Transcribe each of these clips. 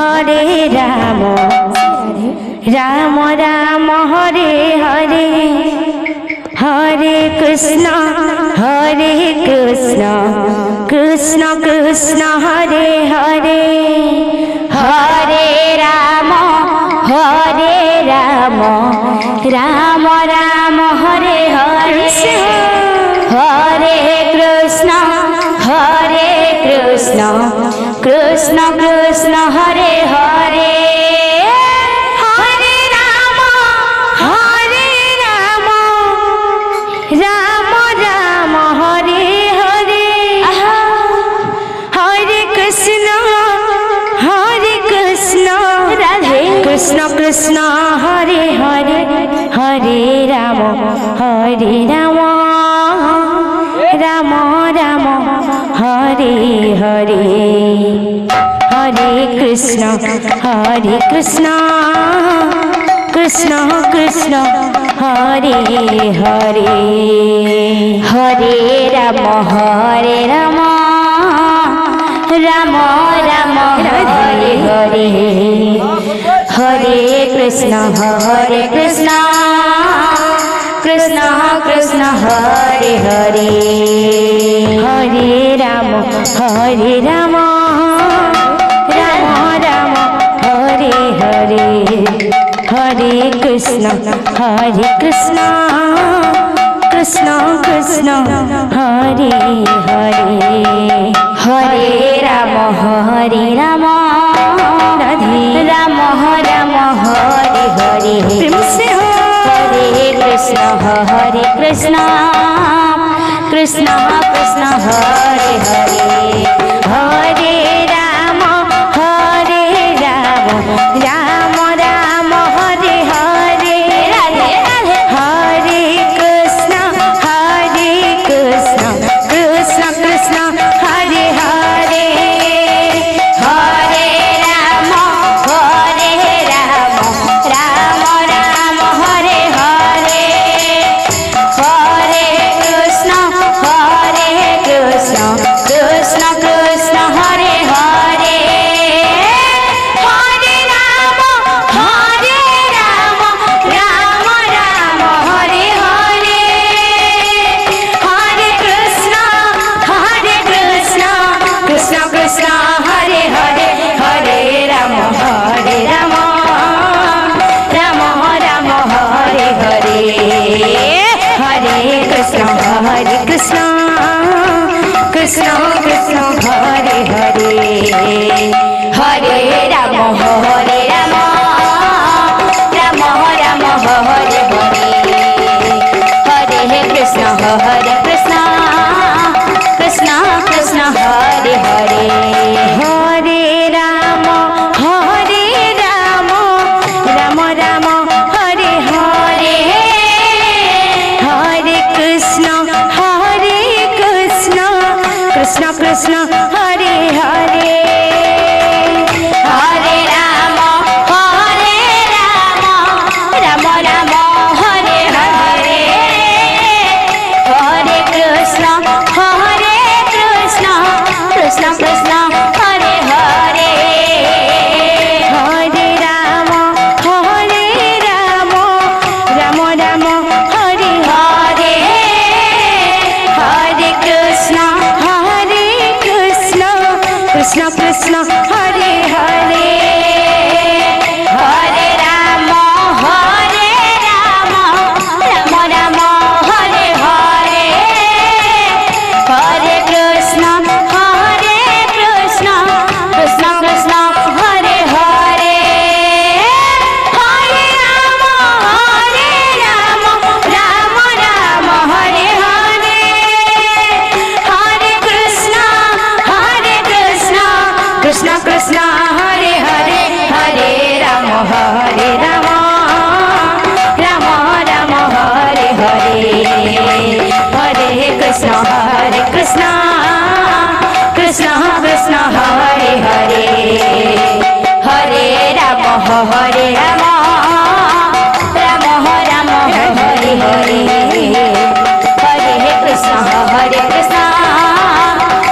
Hare Ram Ram Ram Hare Hare Hare Krishna Krishna Krishna Hare Hare Hare Ram Ram Ram Hare Hare Hare Krishna Krishna Krishna Hare Hare Hare Ram Ram Ram Hare Hare Hare Krishna Radhe Krishna Krishna Hare Hare Hare Ram Ram Ram Hare Hare Hare Krishna Krishna Krishna Hare Hare Hare Ram Ram Ram Hare Hare Hare Krishna Krishna Krishna Hare Hare Hare Ram Ram Ram Hare Hare Hare Krishna Krishna Krishna Hare Hare Hare Ram Radhe Ram Hare Hare Hare Krishna Krishna Krishna Hare Hare Hare Ram Ram Ram Hare Hare Hare Krishna Krishna Krishna Hare Hare Hare Ram Ram Hare Hare Hare Krishna Krishna Krishna Hare Hare Hare Ram Ram Hare Hare Hare Krishna Krishna Krishna Hare Hare Hare Ram Ram Hare Hare Hare Krishna Krishna Krishna Hare Hare Hare Ram Ram Hare Hare Hare Krishna Krishna Krishna Hare Hare Hare Ram Ram Hare Hare Hare Krishna Krishna Krishna Hare Hare Hare Ram Ram Hare Hare Hare Krishna Krishna Krishna Hare Hare Hare Ram Ram Hare Hare Hare Krishna Krishna Krishna Hare Hare Hare Ram Ram Hare Hare Hare Krishna Krishna Krishna Hare Hare Hare Ram Ram Hare Hare Hare Krishna Krishna Krishna Hare Hare Hare Ram Ram Hare Hare Hare Krishna Krishna Krishna Hare Hare Hare Ram Ram Hare Hare Hare Krishna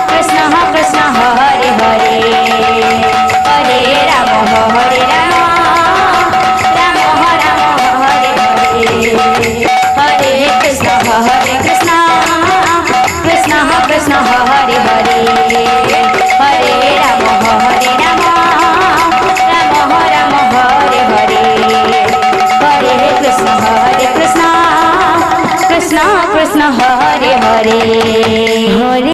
Krishna Krishna Hare Hare Hare Ram Krishna Hare Hare Hare